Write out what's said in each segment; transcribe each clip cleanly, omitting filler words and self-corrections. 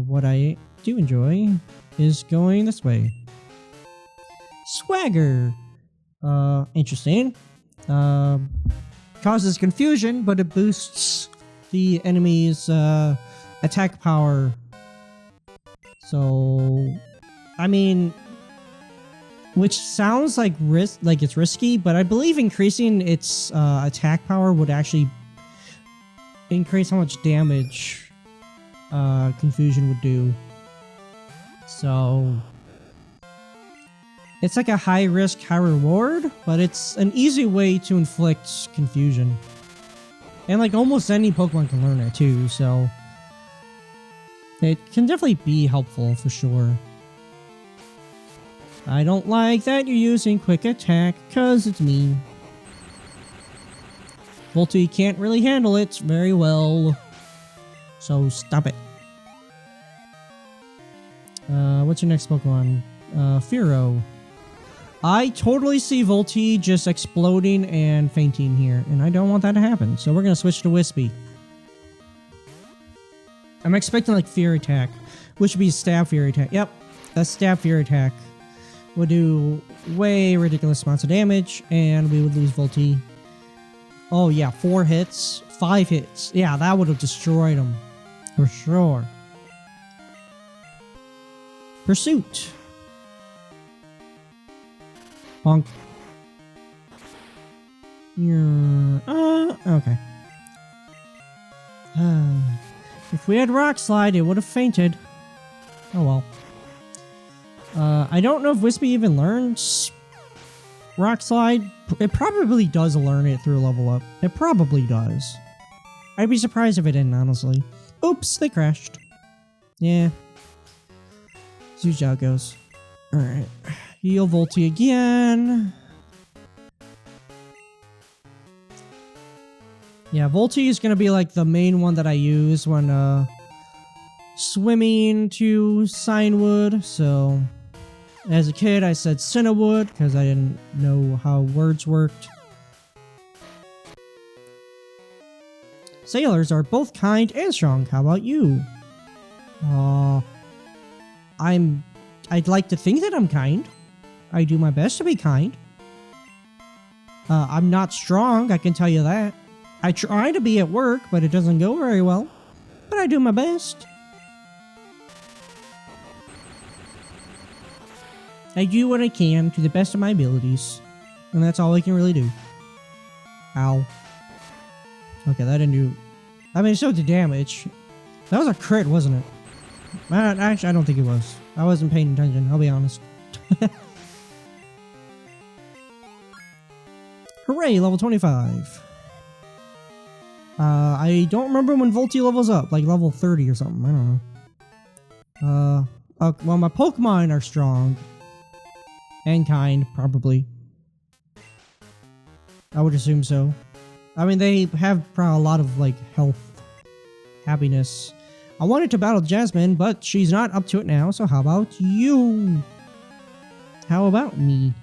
What I do enjoy is going this way. Swagger. Interesting. Causes confusion, but it boosts the enemy's attack power. So, I mean, which sounds like it's risky, but I believe increasing its attack power would actually increase how much damage confusion would do. So it's like a high risk, high reward, but it's an easy way to inflict confusion. And like almost any Pokemon can learn it too, so it can definitely be helpful for sure. I don't like that you're using quick attack, cause it's mean. Volty can't really handle it very well, so stop it. What's your next Pokemon? Fearow. I totally see Volty just exploding and fainting here, and I don't want that to happen, so we're gonna switch to Wispy. I'm expecting like Fear Attack, which would be Stab Fear Attack. Yep, that's Stab Fear Attack. Would do way ridiculous amounts of damage, and we would lose Volty. Oh yeah, 4 hits, 5 hits. Yeah, that would have destroyed him, for sure. Pursuit. Bonk. Okay. If we had Rock Slide, it would have fainted. Oh well. I don't know if Wispy even learns Rock Slide. It probably does learn it through a level up. It probably does. I'd be surprised if it didn't, honestly. Oops, they crashed. Yeah. That's usually how it goes. Alright. Heal Volty again. Yeah, Volty is going to be like the main one that I use when swimming to Cianwood. So, as a kid, I said Cianwood because I didn't know how words worked. Sailors are both kind and strong. How about you? I'd like to think that I'm kind. I do my best to be kind. I'm not strong, I can tell you that. I try to be at work, but it doesn't go very well. But I do my best. I do what I can to the best of my abilities. And that's all I can really do. Ow. Okay, that didn't do... I mean, it showed the damage. That was a crit, wasn't it? Actually, I don't think it was. I wasn't paying attention, I'll be honest. Hooray, level 25. I don't remember when Volty levels up, like level 30 or something, I don't know. Well, my Pokemon are strong. And kind, probably. I would assume so. I mean, they have probably a lot of, like, health, happiness. I wanted to battle Jasmine, but she's not up to it now, so how about you? How about me?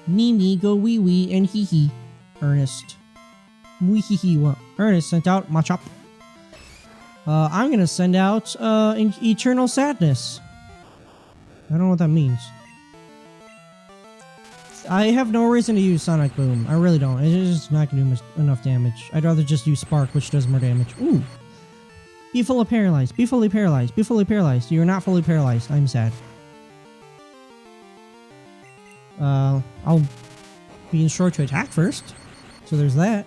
Me, go wee wee, and hee hee. Ernest. Wee hee hee, what? Ernest sent out Machop. I'm gonna send out, Eternal Sadness. I don't know what that means. I have no reason to use Sonic Boom. I really don't. It's just not gonna do enough damage. I'd rather just use Spark, which does more damage. Ooh. Be fully paralyzed. Be fully paralyzed. Be fully paralyzed. You're not fully paralyzed. I'm sad. I'll be insured to attack first. So there's that.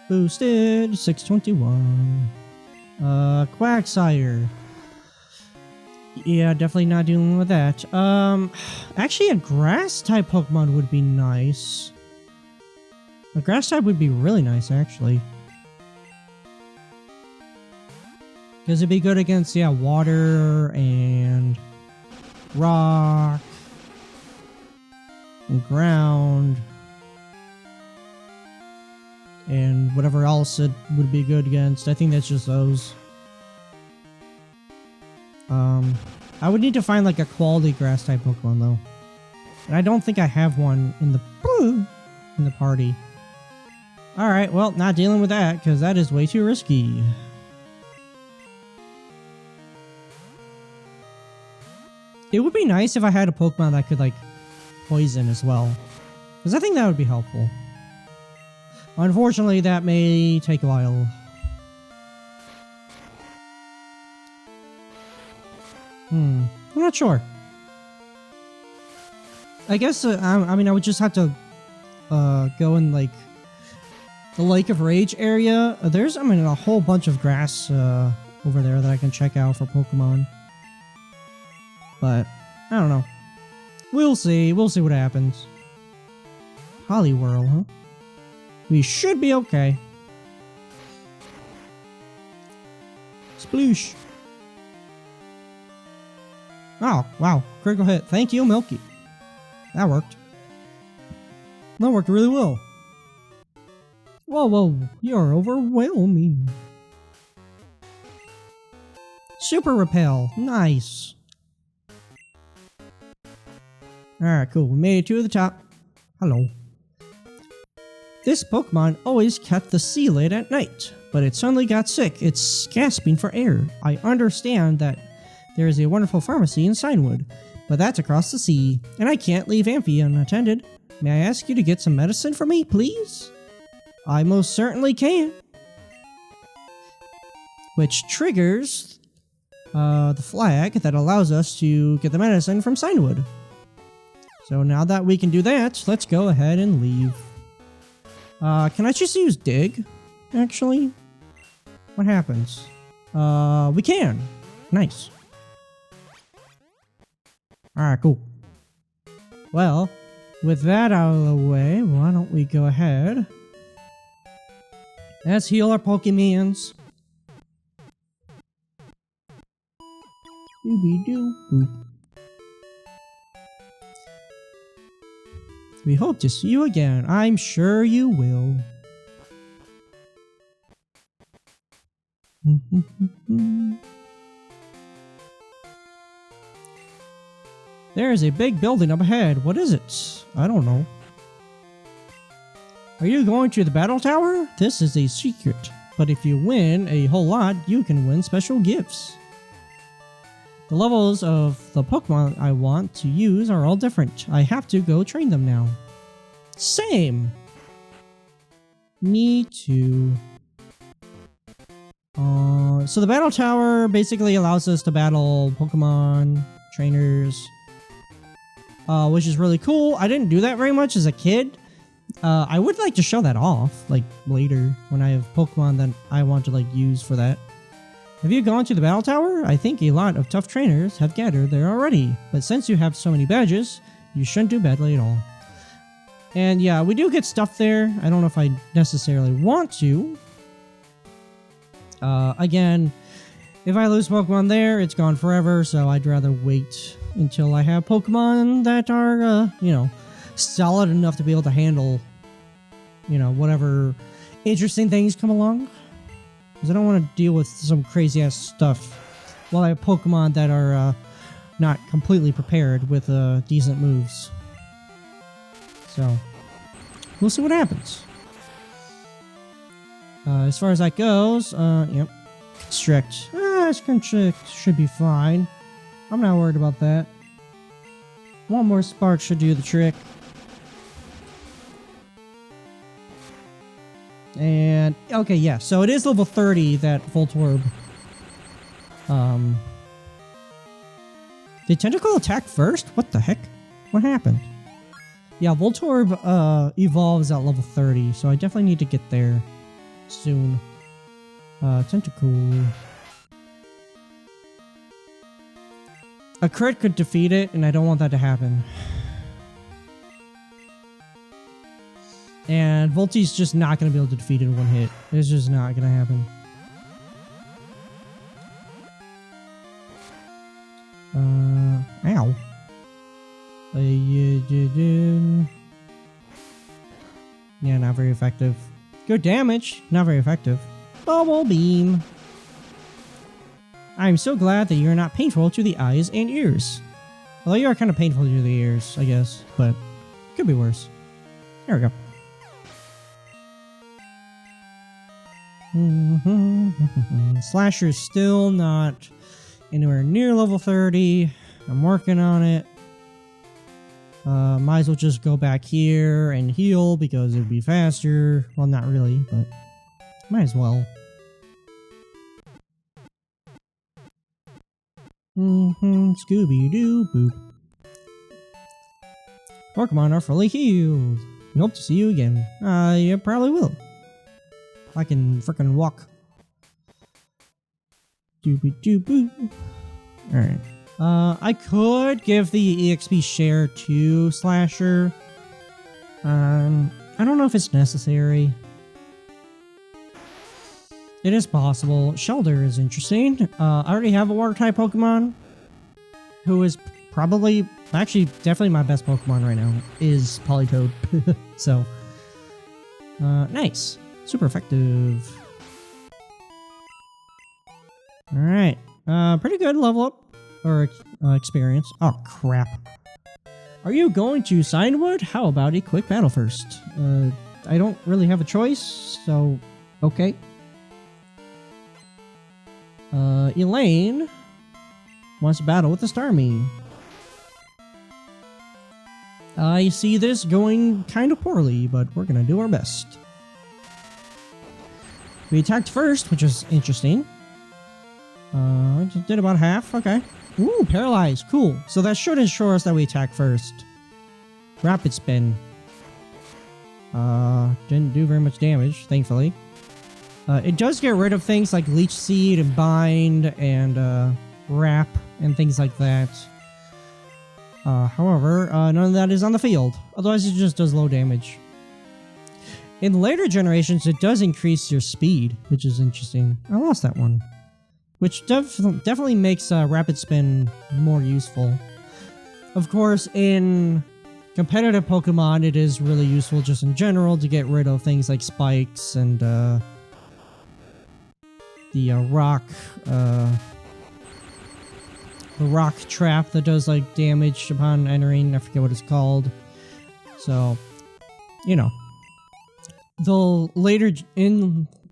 Boosted 621. Quagsire. Yeah, definitely not dealing with that. Actually a grass type Pokemon would be nice. A grass type would be really nice, actually. Because it'd be good against, yeah, water and rock and ground and whatever else it would be good against. I think that's just those. I would need to find like a quality grass type Pokemon though. And I don't think I have one in the party. Alright, well, not dealing with that, because that is way too risky. It would be nice if I had a Pokemon that could, like, poison as well. Because I think that would be helpful. Unfortunately, that may take a while. I'm not sure. I guess, I mean, I would just have to go in, like, the Lake of Rage area. There's, I mean, a whole bunch of grass over there that I can check out for Pokemon. But, I don't know. We'll see. We'll see what happens. Hollyworld, huh? We should be okay. Sploosh. Oh, wow. Critical hit. Thank you, Milky. That worked. That worked really well. Whoa, whoa. You're overwhelming. Super Repel. Nice. Alright, cool. We made it to the top. Hello. This Pokemon always kept the sea lid at night, but it suddenly got sick. It's gasping for air. I understand that there is a wonderful pharmacy in Cianwood, but that's across the sea, and I can't leave Amphi unattended. May I ask you to get some medicine for me, please? I most certainly can. Which triggers the flag that allows us to get the medicine from Cianwood. So now that we can do that, let's go ahead and leave. Can I just use dig, actually? What happens? We can. Nice. Alright, cool. Well, with that out of the way, why don't we go ahead? Let's heal our Pokemons. Doobie-doo-boop. We hope to see you again. I'm sure you will. There is a big building up ahead. What is it? I don't know. Are you going to the battle tower? This is a secret. But if you win a whole lot, you can win special gifts. The levels of the Pokemon I want to use are all different. I have to go train them now. Same! Me too. So the battle tower basically allows us to battle Pokemon, trainers, which is really cool. I didn't do that very much as a kid. I would like to show that off, like, later, when I have Pokemon that I want to, like, use for that. Have you gone to the battle tower? I think a lot of tough trainers have gathered there already, but since you have so many badges, you shouldn't do badly at all. And yeah, we do get stuff there. I don't know if I necessarily want to. Again, if I lose Pokemon there, it's gone forever, so I'd rather wait until I have Pokemon that are, you know, solid enough to be able to handle, you know, whatever interesting things come along. Because I don't want to deal with some crazy ass stuff while I have Pokemon that are not completely prepared with decent moves. So, we'll see what happens. As far as that goes, yep. Constrict. Constrict should be fine. I'm not worried about that. One more spark should do the trick. And, okay, yeah, so it is level 30 that Voltorb. Did Tentacle attack first? What the heck? What happened? Yeah, Voltorb evolves at level 30, so I definitely need to get there soon. Tentacle. A crit could defeat it, and I don't want that to happen. And Volti's just not going to be able to defeat it in one hit. It's just not going to happen. Ow. Yeah, not very effective. Good damage, not very effective. Bubble Beam. I'm so glad that you're not painful to the eyes and ears. Although you are kind of painful to the ears, I guess, but could be worse. There we go. Slasher's still not anywhere near level 30. I'm working on it. Might as well just go back here and heal because it would be faster. Well, not really, but might as well. Scooby-Doo boop. Pokemon are fully healed. We hope to see you again. You probably will. I can frickin' walk. Doobie-doo boop. Alright. I could give the EXP share to Slasher. I don't know if it's necessary. It is possible. Shelter is interesting. I already have a water-type Pokemon who is probably, actually, definitely my best Pokemon right now is Politoed. So, nice. Super effective. Alright. Pretty good level up. Or experience. Oh, crap. Are you going to Cianwood? How about a quick battle first? I don't really have a choice, so okay. Elaine wants to battle with the Starmie. I see this going kind of poorly, but we're gonna do our best. We attacked first, which is interesting. Just did about half, okay. Ooh, paralyzed, cool. So that should ensure us that we attack first. Rapid spin. Didn't do very much damage, thankfully. It does get rid of things like Leech Seed and Bind and Wrap and things like that. However, none of that is on the field. Otherwise, it just does low damage. In later generations, it does increase your speed, which is interesting. I lost that one. Which definitely makes Rapid Spin more useful. Of course, in competitive Pokemon, it is really useful just in general to get rid of things like spikes and the rock trap that does like damage upon entering. I forget what it's called. So, you know,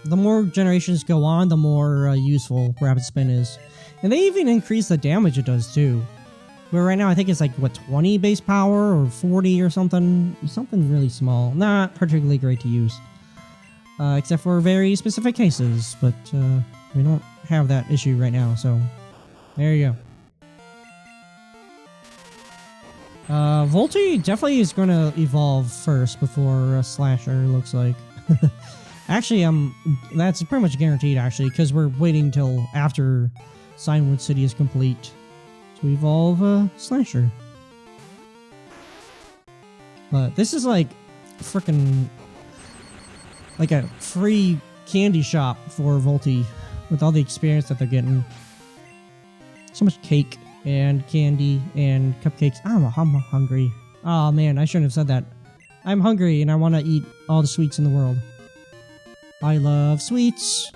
the more generations go on, the more useful Rapid Spin is. And they even increase the damage it does too. Where right now I think it's like, what, 20 base power or 40 or something? Something really small. Not particularly great to use. Except for very specific cases. But we don't have that issue right now, so there you go. Volty definitely is going to evolve first before Slasher, looks like. Actually, that's pretty much guaranteed, actually, because we're waiting till after Cianwood City is complete to evolve Slasher. But this is like freaking like a free candy shop for Volty with all the experience that they're getting. So much cake and candy and cupcakes. I'm hungry. Oh man, I shouldn't have said that. I'm hungry and I want to eat all the sweets in the world. I love sweets.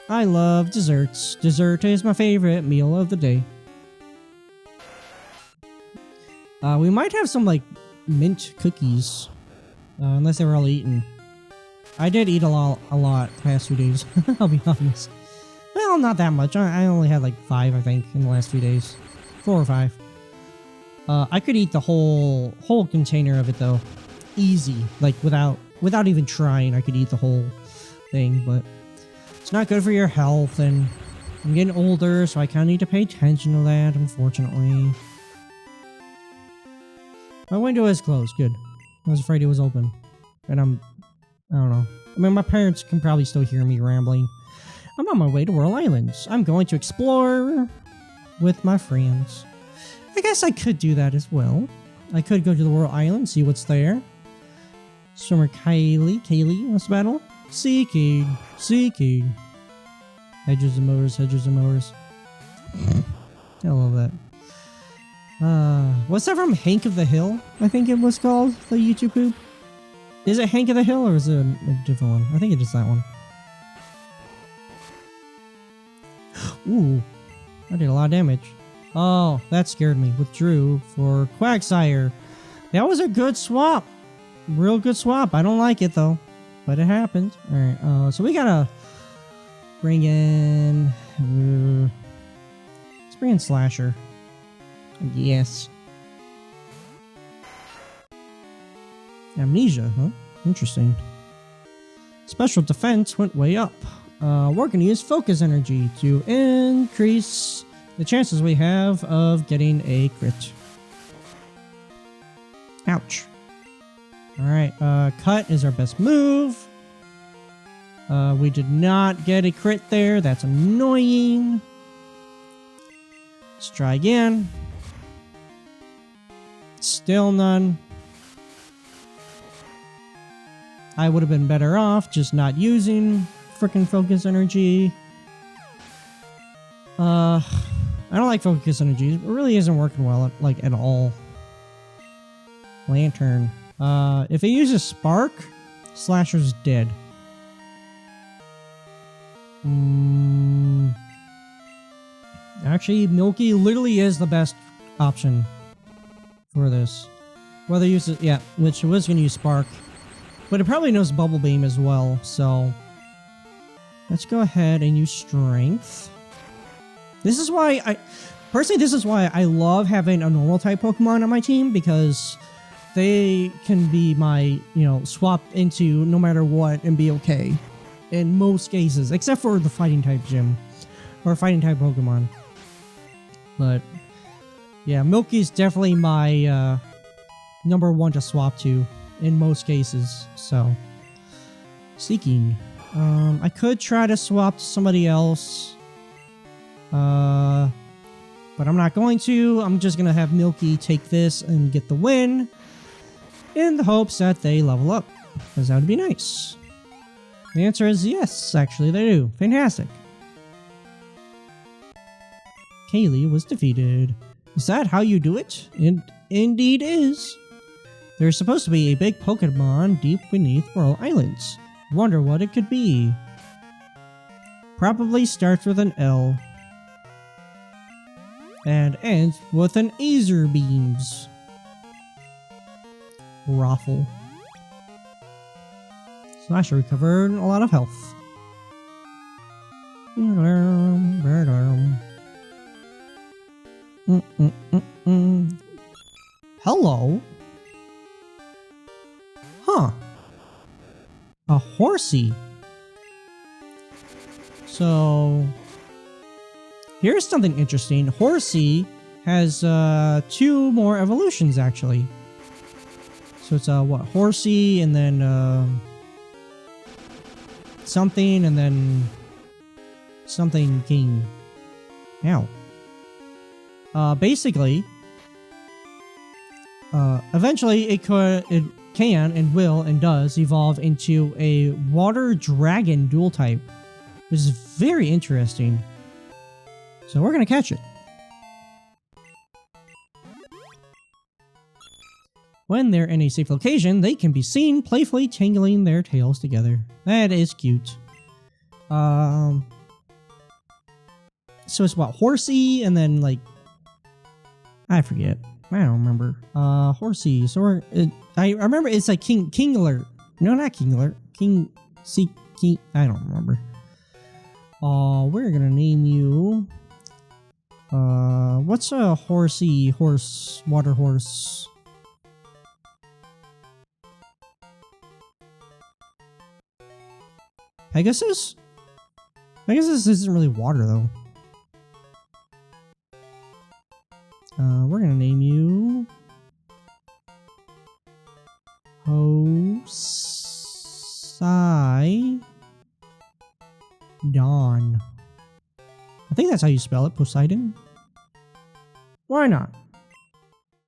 I love desserts. Dessert is my favorite meal of the day. We might have some like mint cookies, unless they were all eaten. I did eat a lot the past few days. I'll be honest. Well, not that much. I only had like 5, I think, in the last few days. 4 or 5. I could eat the whole container of it though, easy. Like without even trying, I could eat the whole thing. But it's not good for your health, and I'm getting older, so I kind of need to pay attention to that. Unfortunately, my window is closed. Good. I was afraid it was open, and I don't know. I mean, my parents can probably still hear me rambling. I'm on my way to Whirl Islands. I'm going to explore with my friends. I guess I could do that as well. I could go to the Whirl Island, see what's there. Swimmer Kaylee wants to battle. Seeking. Hedges and mowers. I love that. What's that from Hank of the Hill? I think it was called, the YouTube poop. Is it Hank of the Hill or is it a different one? I think it is that one. Ooh, I did a lot of damage. Oh, that scared me. Withdrew for Quagsire. That was a good swap. Real good swap. I don't like it though, but it happened. Alright, so we got a bring in... let's bring in Slasher. Yes. Amnesia, huh? Interesting. Special defense went way up. We're gonna use focus energy to increase the chances we have of getting a crit. Ouch. Alright, cut is our best move. We did not get a crit there. That's annoying. Let's try again. Still none. I would have been better off just not using frickin' focus energy. I don't like focus energy. It really isn't working well, like, at all. Lantern. If it uses spark, Slasher's dead. Actually, Milky literally is the best option for this. Whether it uses, yeah, which was going to use spark. But it probably knows Bubble Beam as well, so... let's go ahead and use Strength. This is why personally, this is why I love having a normal type Pokemon on my team, because they can be my, you know, swap into no matter what and be okay. In most cases, except for the fighting type gym. Or fighting type Pokemon. But, yeah, Milky's definitely my number one to swap to. In most cases, so. Seeking. I could try to swap to somebody else. But I'm not going to. I'm just going to have Milky take this and get the win. In the hopes that they level up. Because that would be nice. The answer is yes, actually, they do. Fantastic. Kaylee was defeated. Is that how you do it? It indeed is. There's supposed to be a big Pokemon deep beneath Whirl Islands. Wonder what it could be. Probably starts with an L. And ends with an Aether Beams. Raffle. Slasher recovered a lot of health. Hello? Huh. A Horsey. So, here's something interesting. Horsey has 2 more evolutions, actually. So it's what? Horsey, and then something, and then something king. Ow. Basically, eventually it can and will and does evolve into a water dragon dual type, which is very interesting. So we're gonna catch it. When they're in a safe location, they can be seen playfully tangling their tails together. That is cute. So it's what, Horsey, and then like, I forget. I don't remember. Horsey. So I remember it's like King Alert. No, not King Alert. King. I don't remember. We're gonna name you. What's a Horsey water horse? Pegasus? Pegasus isn't really water though. We're gonna name you Poseidon. I think that's how you spell it, Poseidon. Why not?